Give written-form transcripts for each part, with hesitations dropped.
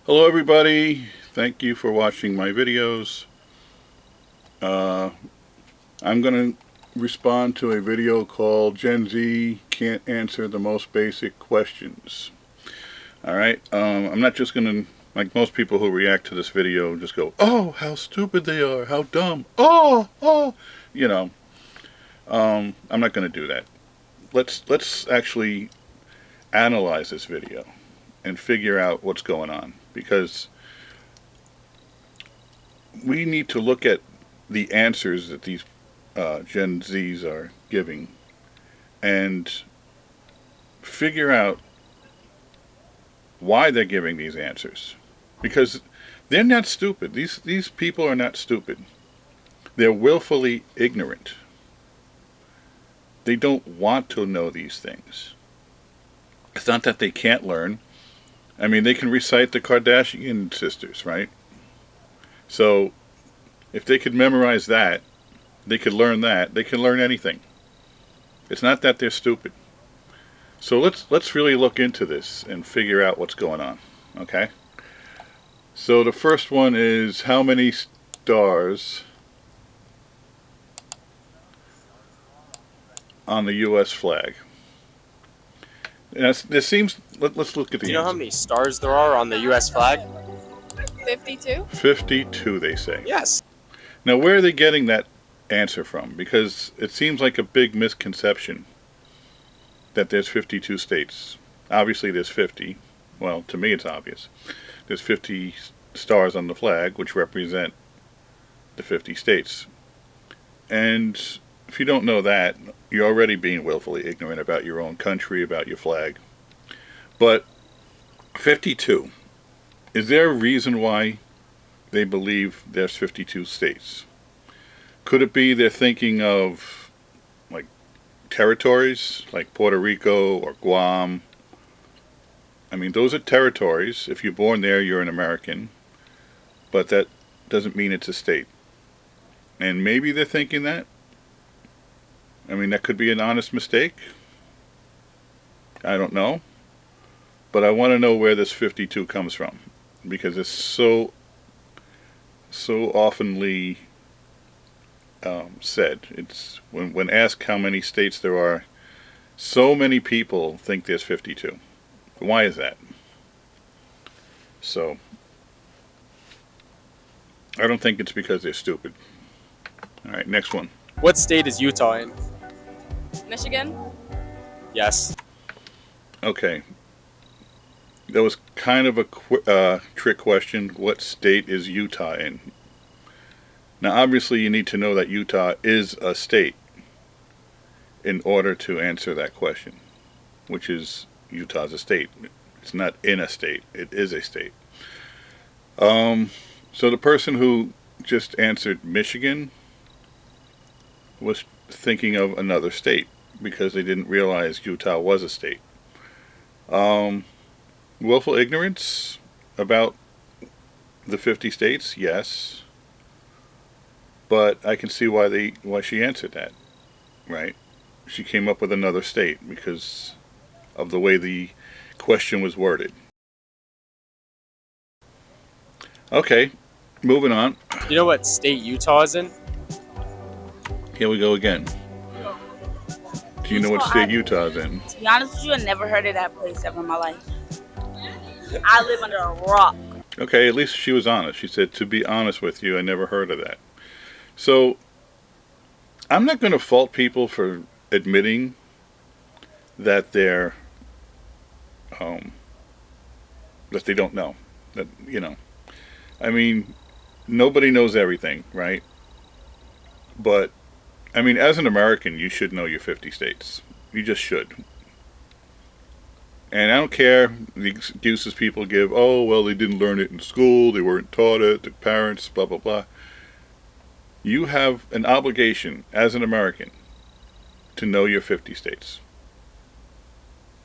Hello everybody, thank you for watching my videos. I'm going to respond to a video called Gen Z Can't Answer the Most Basic Questions. Alright, I'm not just going to, like most people who react to this video, just go, oh, how stupid they are, how dumb, oh, you know. I'm not going to do that. Let's actually analyze this video and figure out what's going on, because we need to look at the answers that these Gen Zs are giving and figure out why they're giving these answers. Because they're not stupid. These people are not stupid. They're willfully ignorant. They don't want to know these things. It's not that they can't learn. I mean, they can recite the Kardashian sisters, right? So if they could memorize that, they could learn that, they can learn anything. It's not that they're stupid. So let's really look into this and figure out what's going on, okay? So the first one is, how many stars on the U.S. flag? And this seems, let's look at the Do you know how answer. many stars there are on the U.S. flag? 52? 52, they say. Yes. Now, where are they getting that answer from? Because it seems like a big misconception that there's 52 states. Obviously, there's 50. Well, to me, it's obvious. There's 50 stars on the flag, which represent the 50 states. And if you don't know that, you're already being willfully ignorant about your own country, about your flag. But 52, is there a reason why they believe there's 52 states? Could it be they're thinking of like territories like Puerto Rico or Guam? I mean, those are territories. If you're born there, you're an American, but that doesn't mean it's a state. And maybe they're thinking that. I mean, that could be an honest mistake. I don't know. But I want to know where this 52 comes from, because it's so oftenly said. It's when asked how many states there are, so many people think there's 52. Why is that? So I don't think it's because they're stupid. All right, next one. What state is Utah in? Michigan? Yes. Okay. That was kind of a trick question. What state is Utah in? Now, obviously, you need to know that Utah is a state in order to answer that question, which is Utah's a state. It's not in a state. It is a state. So the person who just answered Michigan was thinking of another state because they didn't realize Utah was a state. Willful ignorance about the 50 states, yes. But I can see why she answered that, right? She came up with another state because of the way the question was worded. Okay, moving on. You know what state Utah is in? Here we go again. Do you know what state Utah is in? To be honest with you, I never heard of that place ever in my life. I live under a rock. Okay, at least she was honest. She said, to be honest with you, I never heard of that. So, I'm not going to fault people for admitting that they're, that they don't know. That, you know, I mean, nobody knows everything, right? But, I mean, as an American, you should know your 50 states. You just should. And I don't care the excuses people give. Oh, well, they didn't learn it in school. They weren't taught it. The parents, blah, blah, blah. You have an obligation as an American to know your 50 states.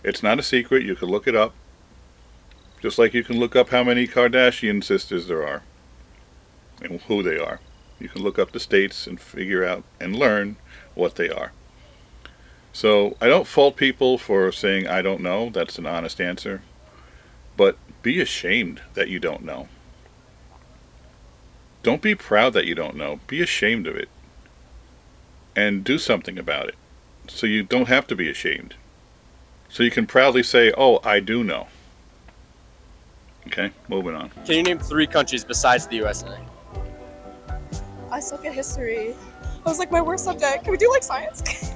It's not a secret. You can look it up. Just like you can look up how many Kardashian sisters there are and who they are. You can look up the states and figure out and learn what they are. So I don't fault people for saying I don't know. That's an honest answer. but be ashamed that you don't know. Don't be proud that you don't know. Be ashamed of it. And do something about it. So you don't have to be ashamed. So you can proudly say, oh, I do know. Okay, moving on. Can you name 3 countries besides the USA? I suck at history. I was like, my worst subject. Can we do like science?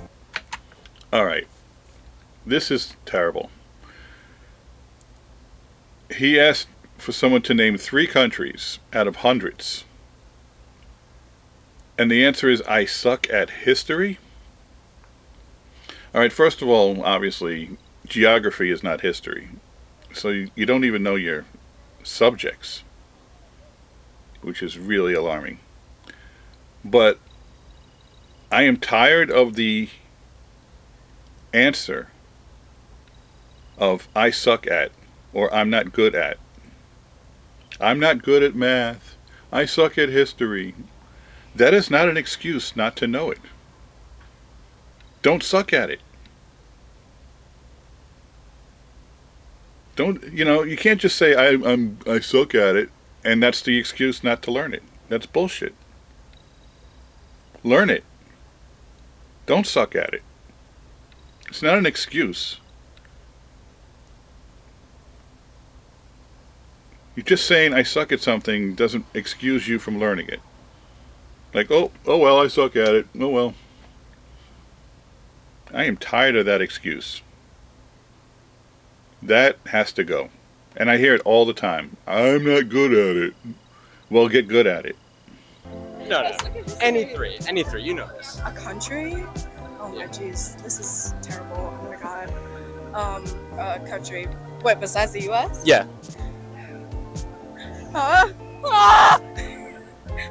All right. This is terrible. He asked for someone to name 3 countries out of hundreds. And the answer is, I suck at history? All right, first of all, obviously, geography is not history. So you don't even know your subjects, which is really alarming. But I am tired of the answer of I suck at or I'm not good at. I'm not good at math. I suck at history. That is not an excuse not to know it. Don't suck at it. You can't just say I suck at it and that's the excuse not to learn it. That's bullshit. Learn it. Don't suck at it. It's not an excuse. You're just saying I suck at something doesn't excuse you from learning it. Like, oh well, I suck at it. Oh well. I am tired of that excuse. That has to go. And I hear it all the time. I'm not good at it. Well, get good at it. No. Any 3, you know this. A country? Oh my jeez, this is terrible. Oh my god. A country. Wait, besides the U.S.? Yeah. Ah!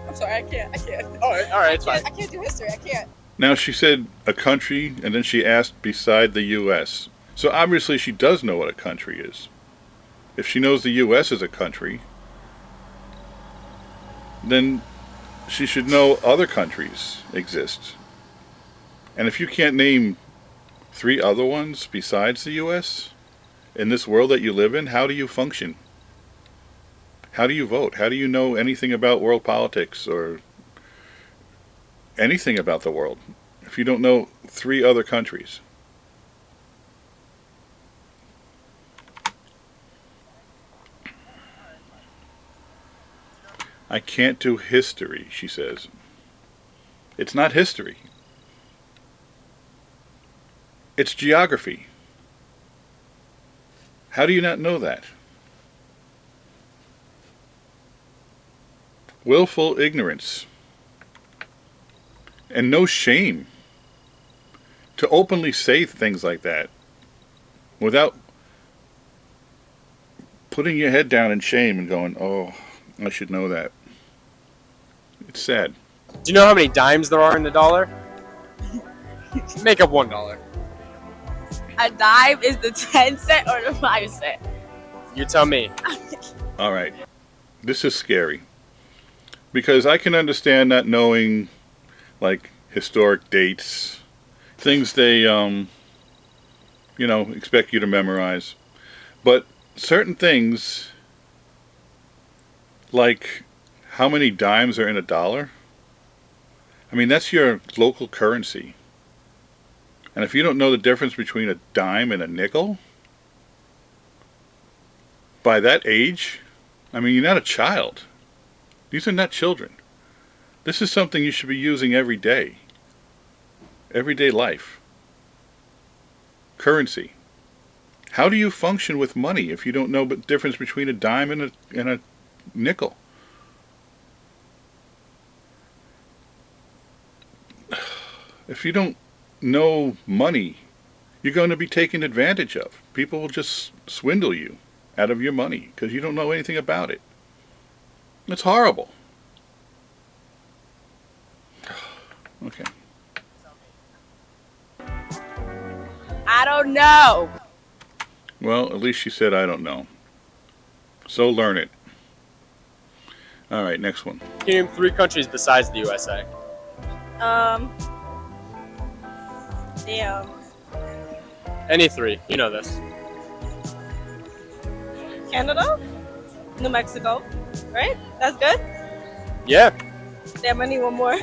I'm sorry, I can't. All right, it's fine. I can't do history. I can't. Now she said a country, and then she asked beside the U.S. So obviously she does know what a country is. If she knows the U.S. is a country, then she should know other countries exist. And if you can't name 3 other ones besides the U.S. in this world that you live in, how do you function? How do you vote? How do you know anything about world politics or anything about the world if you don't know 3 other countries? I can't do history, she says. It's not history. It's geography. How do you not know that? Willful ignorance. And no shame to openly say things like that without putting your head down in shame and going, oh, I should know that. It's sad. Do you know how many dimes there are in the dollar? Make up $1. A dime is the 10 cent or the 5 cent? You tell me. All right. This is scary. Because I can understand not knowing, like, historic dates, things they, expect you to memorize. But certain things, like how many dimes are in a dollar, I mean, that's your local currency. And if you don't know the difference between a dime and a nickel, by that age, I mean, you're not a child. These are not children. This is something you should be using every day. Everyday life. Currency. How do you function with money if you don't know the difference between a dime and a nickel? If you don't know money, you're going to be taken advantage of. People will just swindle you out of your money because you don't know anything about it. It's horrible. Okay. I don't know. Well, at least she said I don't know. So learn it. All right, next one. Can you name 3 countries besides the USA? Damn. Any 3, you know this. Canada, New Mexico, right? That's good. Yeah. Damn, I need one more.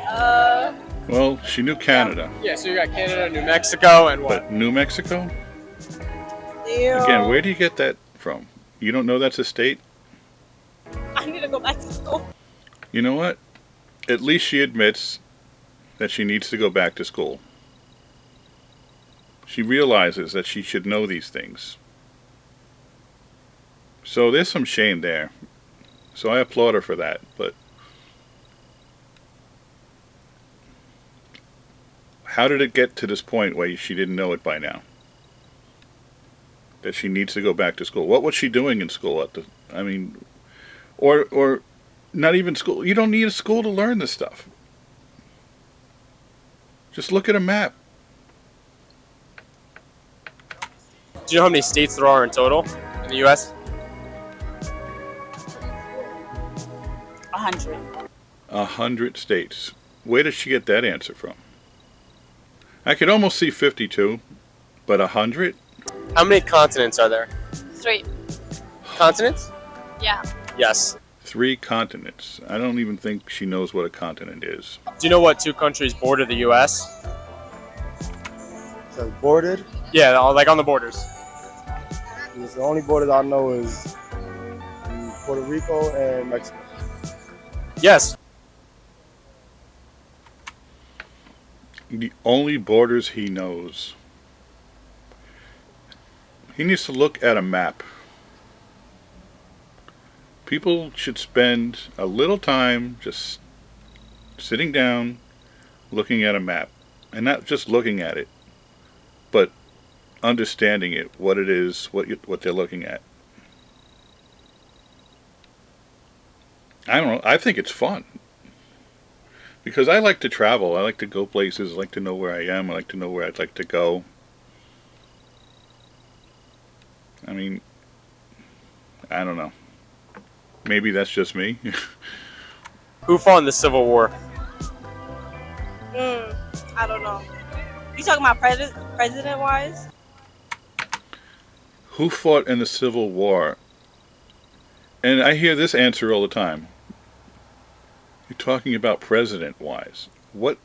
uh, Well, she knew Canada, Yeah, so you got Canada, New Mexico, and what? but New Mexico? damn. Again, where do you get that from? You don't know that's a state? I need to go back to school. You know what? At least she admits that she needs to go back to school. She realizes that she should know these things. So there's some shame there. So I applaud her for that. But how did it get to this point where she didn't know it by now? That she needs to go back to school. What was she doing in school at the? I mean, or not even school. You don't need a school to learn this stuff. Just look at a map. Do you know how many states there are in total in the U.S.? 100. 100 states. Where did she get that answer from? I could almost see 52, but 100? How many continents are there? 3. Continents? Yeah. Yes. 3 continents. I don't even think she knows what a continent is. Do you know what 2 countries border the U.S.? So bordered. Yeah, like on the borders. The only borders I know is Puerto Rico and Mexico. Yes. The only borders he knows. He needs to look at a map. People should spend a little time just sitting down, looking at a map. And not just looking at it, but understanding it, what it is, what they're looking at. I don't know. I think it's fun. Because I like to travel. I like to go places. I like to know where I am. I like to know where I'd like to go. I mean, I don't know. Maybe that's just me. Who fought in the Civil War? I don't know. You talking about president wise? Who fought in the Civil War? And I hear this answer all the time. You're talking about president-wise. What?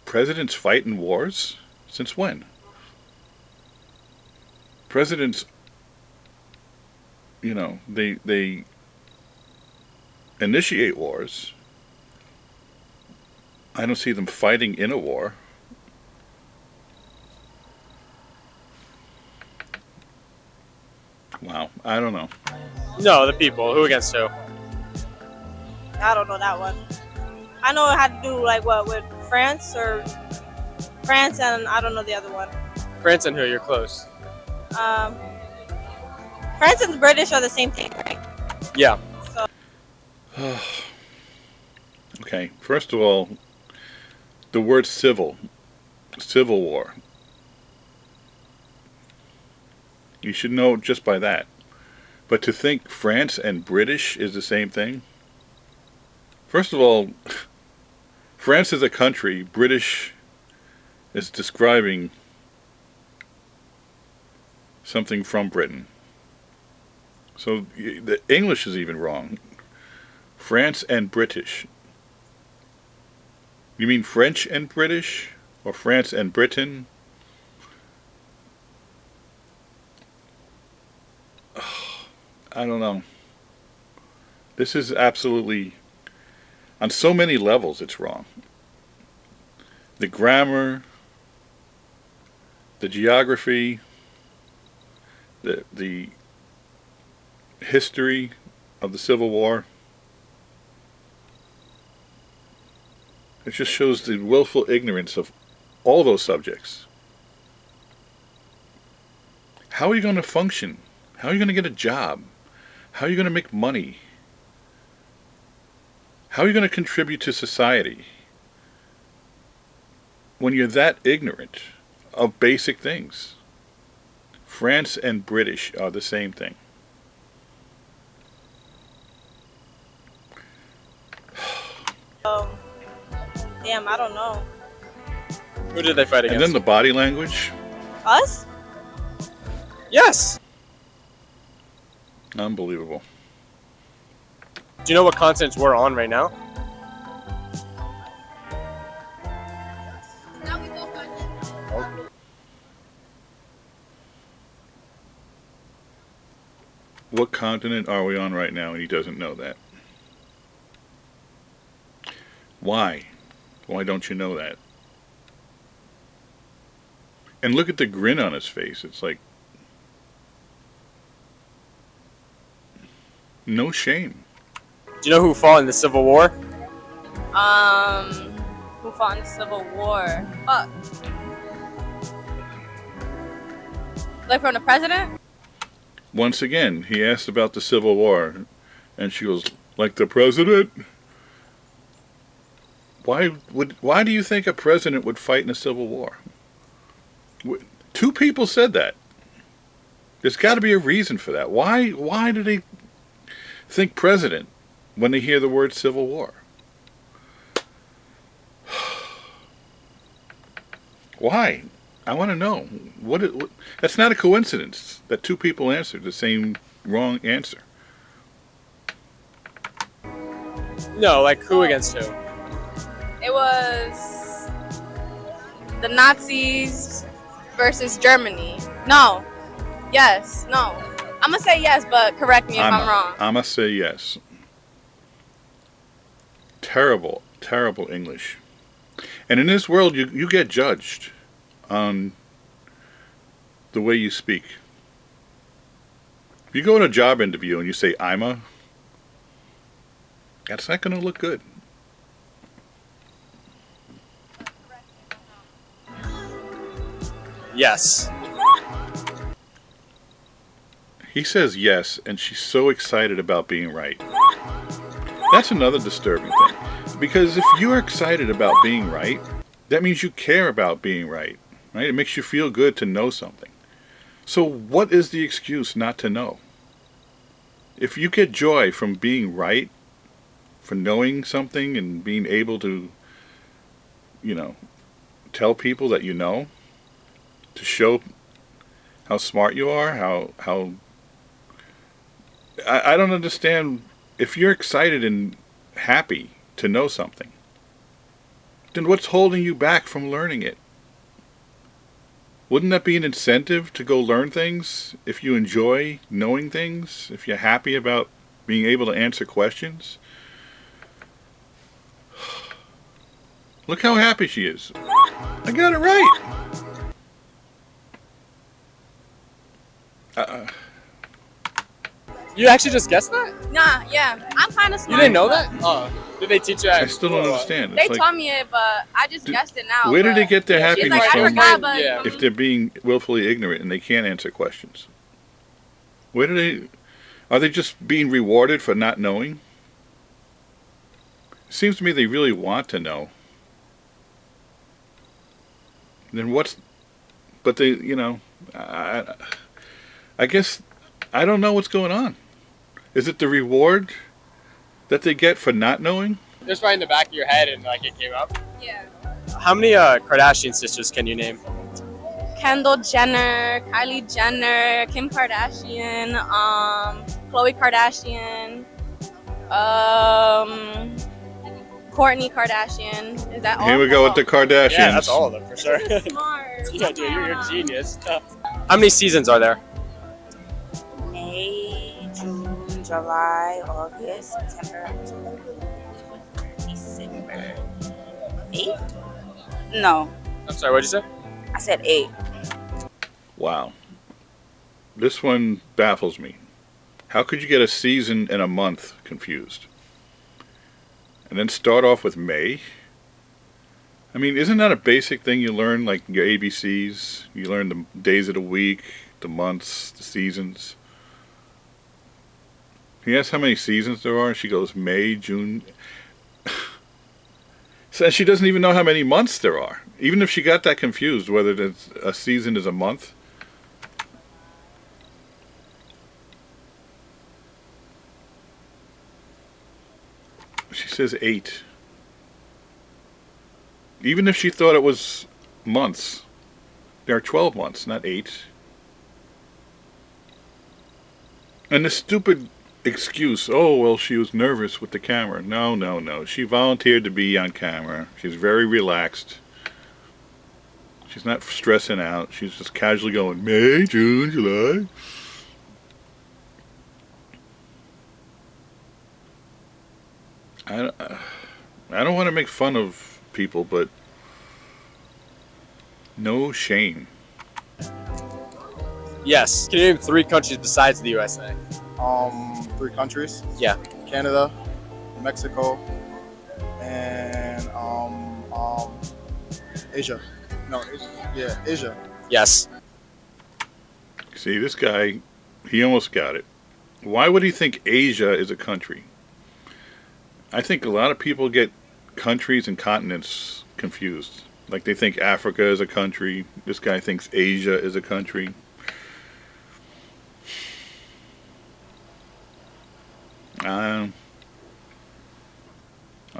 Presidents fight in wars? Since when? Presidents, you know, they initiate wars. I don't see them fighting in a war. Wow, I don't know. No, the people. Who against who? I don't know that one. I know it had to do like what with France and I don't know the other one. France and who? You're close. France and the British are the same thing, right? Yeah. Okay, first of all, the word civil war. You should know just by that. But to think France and British is the same thing? First of all, France is a country. British is describing something from Britain. So the English is even wrong. France and British. You mean French and British? Or France and Britain? I don't know. This is absolutely, on so many levels, it's wrong. The grammar, the geography, the history of the Civil War. It just shows the willful ignorance of all those subjects. How are you going to function? How are you going to get a job? How are you going to make money? How are you going to contribute to society when you're that ignorant of basic things? France and British are the same thing. Damn, I don't know. Who did they fight against? And then the body language. Us? Yes. Unbelievable. Do you know what continents we're on right now? What continent are we on right now? And he doesn't know that. Why? Why don't you know that? And look at the grin on his face. It's like no shame. Do you know who fought in the Civil War? Who fought in the Civil War? Fuck. Like from the president? Once again, he asked about the Civil War, and she goes, like the president? Why do you think a president would fight in a civil war? Two people said that. There's got to be a reason for that. Why do they think president when they hear the word civil war? Why? I want to know. What, that's not a coincidence that two people answered the same wrong answer. No, like who against who? It was the Nazis versus Germany. No. Yes. No. I'm going to say yes, but correct me if I'm wrong. I'm going to say yes. Terrible, terrible English. And in this world, you get judged on the way you speak. If you go to a job interview and you say, that's not going to look good. Yes. He says yes, and she's so excited about being right. That's another disturbing thing. Because if you're excited about being right, that means you care about being right. Right? It makes you feel good to know something. So what is the excuse not to know? If you get joy from being right, from knowing something and being able to, tell people that you know, to show how smart you are, how I don't understand. If you're excited and happy to know something, then what's holding you back from learning it? Wouldn't that be an incentive to go learn things if you enjoy knowing things, if you're happy about being able to answer questions? Look how happy she is. I got it right. You actually just guessed that? Nah, yeah. I'm kind of smart. You didn't know that? Oh. Did they teach you that? I still don't understand. They It's like, taught me it, but I just guessed it now. where did they but- get their She's happiness like, I from forgot, but... Yeah. if they're being willfully ignorant and they can't answer questions? Are they just being rewarded for not knowing? It seems to me they really want to know. Then but they, I guess, I don't know what's going on. Is it the reward that they get for not knowing? Just right in the back of your head and like it came up. Yeah. How many Kardashian sisters can you name? Kendall Jenner, Kylie Jenner, Kim Kardashian, Khloe Kardashian, Kourtney Kardashian. Is that all? Here we go with the Kardashians. Yeah, that's all of them for sure. Smart. Yeah, dude, you're a genius. How many seasons are there? May, June, July, August, September, October, December. 8? No, I'm sorry, what'd you say? I said 8. Wow. This one baffles me. How could you get a season and a month confused? And then start off with May? I mean, isn't that a basic thing you learn, like your ABCs? You learn the days of the week, the months, the seasons. He asks how many seasons there are, and she goes, May, June. So she doesn't even know how many months there are. Even if she got that confused, whether a season is a month. She says 8. Even if she thought it was months, there are 12 months, not 8. And the stupid excuse, oh, well, she was nervous with the camera. No, no, no. She volunteered to be on camera. She's very relaxed. She's not stressing out. She's just casually going, May, June, July. I don't want to make fun of people, but no shame. Yes. Can you name 3 countries besides the USA? 3 countries. Yeah. Canada, Mexico, and Asia. No, Asia. Yeah, Asia. Yes. See, this guy, he almost got it. Why would he think Asia is a country? I think a lot of people get countries and continents confused. Like they think Africa is a country. This guy thinks Asia is a country.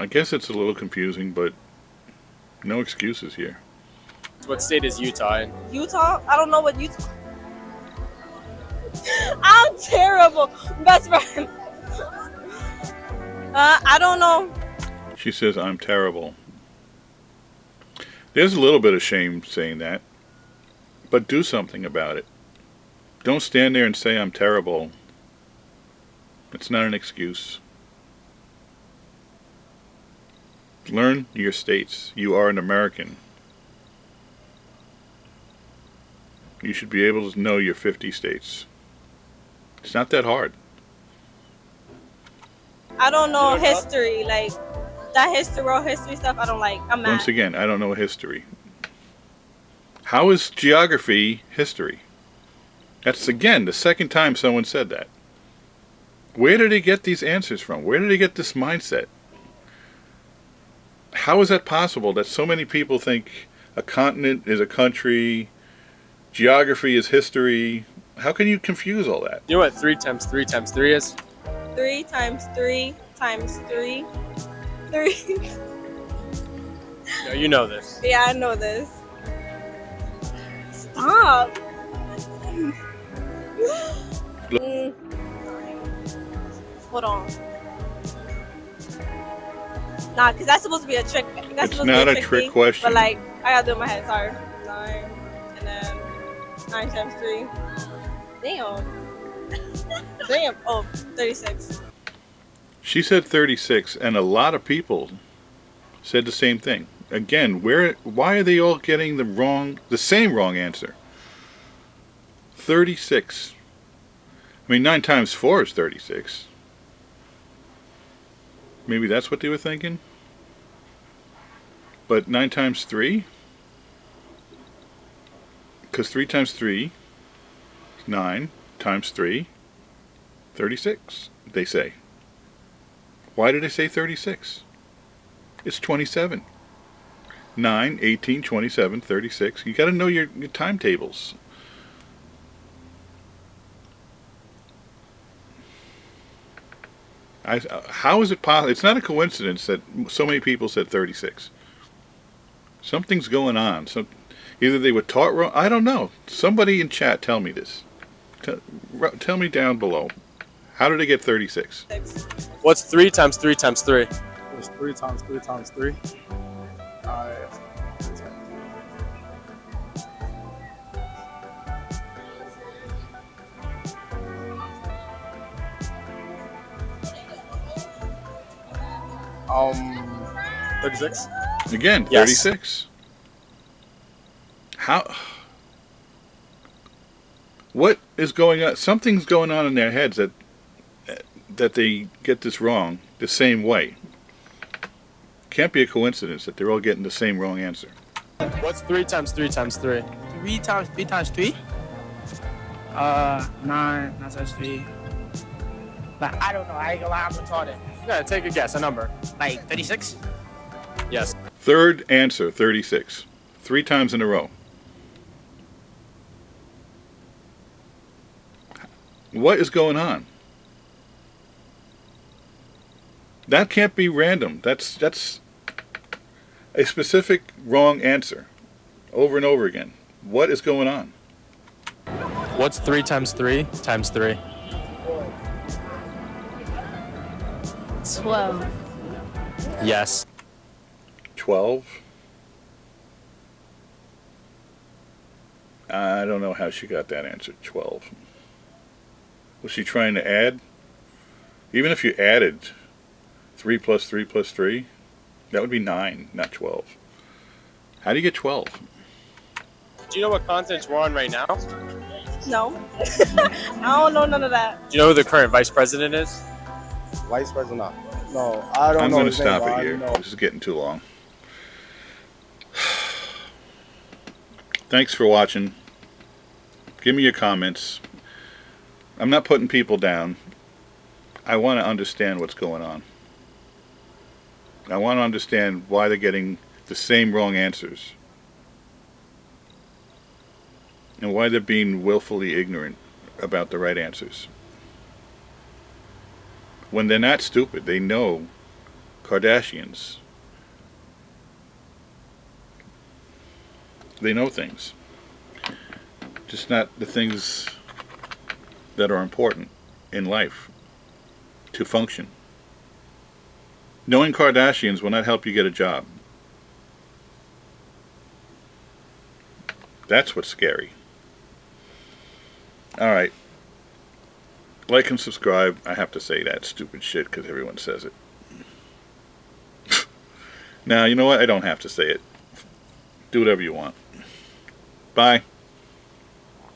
I guess it's a little confusing, but no excuses here. What state is Utah in? Utah? I don't know what Utah. I'm terrible. Best friend. I don't know. She says, I'm terrible. There's a little bit of shame saying that, but do something about it. Don't stand there and say I'm terrible. It's not an excuse. Learn your states. You are an American. You should be able to know your 50 states. It's not that hard. I don't know history, like that history, world history stuff. I don't like. I'm mad. Once again, I don't know history. How is geography history? That's, again, the second time someone said that. Where did he get these answers from? Where did he get this mindset? How is that possible that so many people think a continent is a country, geography is history? How can you confuse all that? You know what 3 times 3 times 3 is? 3 times 3 times 3. 3. No, you know this. Yeah, I know this. Stop. Hold on. Nah, because that's supposed to be a trick. That's It's supposed not to a be trick thing, question. But like, I gotta do it in my head. Sorry. 9, and then 9 times 3. Damn. Damn. Oh, 36. She said 36, and a lot of people said the same thing. Again, why are they all getting the same wrong answer? 36. I mean, 9 times 4 is 36. Maybe that's what they were thinking. But 9 times 3? Because 3 times 3 is 9 times 3, 36, they say. Why did they say 36? It's 27. 9, 18, 27, 36. You got to know your timetables. How is it possible? It's not a coincidence that so many people said 36. Something's going on. Either they were taught wrong. I don't know. Somebody in chat tell me this. Tell me down below. How did they get 36? What's 3 times 3 times 3? It's 3 times 3 times 3. Um, 36. Again, Yes. 36. How? What is going on? Something's going on in their heads that they get this wrong the same way. Can't be a coincidence that they're all getting the same wrong answer. What's 3 times 3 times 3? 3 times 3 times 3? 9 times 3. But I don't know. I ain't gonna lie, I'm retarded. Yeah, take a guess, a number. Like 36? Yes. Third answer, 36. 3 times in a row. What is going on? That can't be random. That's a specific wrong answer over and over again. What is going on? What's 3 times 3 times 3? 12. Yes. 12? I don't know how she got that answer, 12. Was she trying to add? Even if you added 3 plus 3 plus 3, that would be 9, not 12. How do you get 12? Do you know what continents we're on right now? No. I don't know none of that. Do you know who the current vice president is? Vice president. No, I don't I'm know. going to his name, stop but it I here. know. This is getting too long. Thanks for watching. Give me your comments. I'm not putting people down. I want to understand what's going on. I want to understand why they're getting the same wrong answers. And why they're being willfully ignorant about the right answers. When they're not stupid, they know Kardashians. They know things. Just not the things that are important in life to function. Knowing Kardashians will not help you get a job. That's what's scary. Alright. Like and subscribe. I have to say that stupid shit because everyone says it. Now, you know what? I don't have to say it. Do whatever you want. Bye.